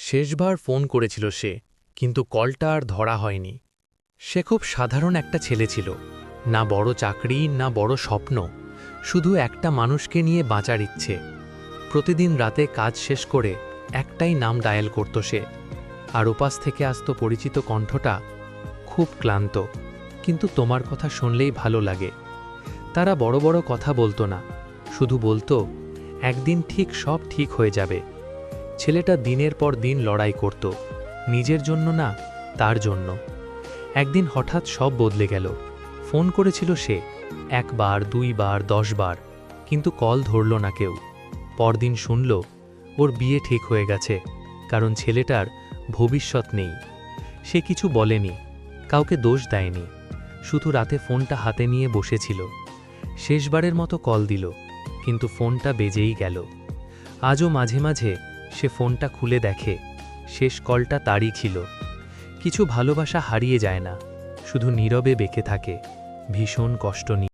শেষবার ফোন করেছিল সে, কিন্তু কলটা আর ধরা হয়নি। সে খুব সাধারণ একটা ছেলে ছিল, না বড় চাকরি না বড় স্বপ্ন, শুধু একটা মানুষকে নিয়ে বাঁচার ইচ্ছে। প্রতিদিন রাতে কাজ শেষ করে একটাই নাম ডায়াল করত সে, আর ওপাশ থেকে আসতো পরিচিত কণ্ঠটা, খুব ক্লান্ত, কিন্তু তোমার কথা শুনলেই ভালো লাগে। তারা বড় বড় কথা বলতো না, শুধু বলতো একদিন সব ঠিক হয়ে যাবে। ছেলেটা দিনের পর দিন লড়াই করত, নিজের জন্য না, তার জন্য। একদিন হঠাৎ সব বদলে গেল। ফোন করেছিল সে, একবার, দুইবার, 10 বার, কিন্তু কল ধরল না কেউ। পরদিন শুনল ওর বিয়ে ঠিক হয়ে গেছে, কারণ ছেলেটার ভবিষ্যৎ নেই। সে কিছু বলেনি, কাউকে দোষ দেয়নি, শুধু রাতে ফোনটা হাতে নিয়ে বসেছিল। শেষবারের মতো কল দিল, কিন্তু ফোনটা বেজেই গেল। আজও মাঝে মাঝে সে ফোনটা খুলে দেখে, শেষ কলটা তারই ছিল। কিছু ভালোবাসা হারিয়ে যায় না, শুধু নীরবে বেঁকে থাকে, ভীষণ কষ্ট নিয়ে।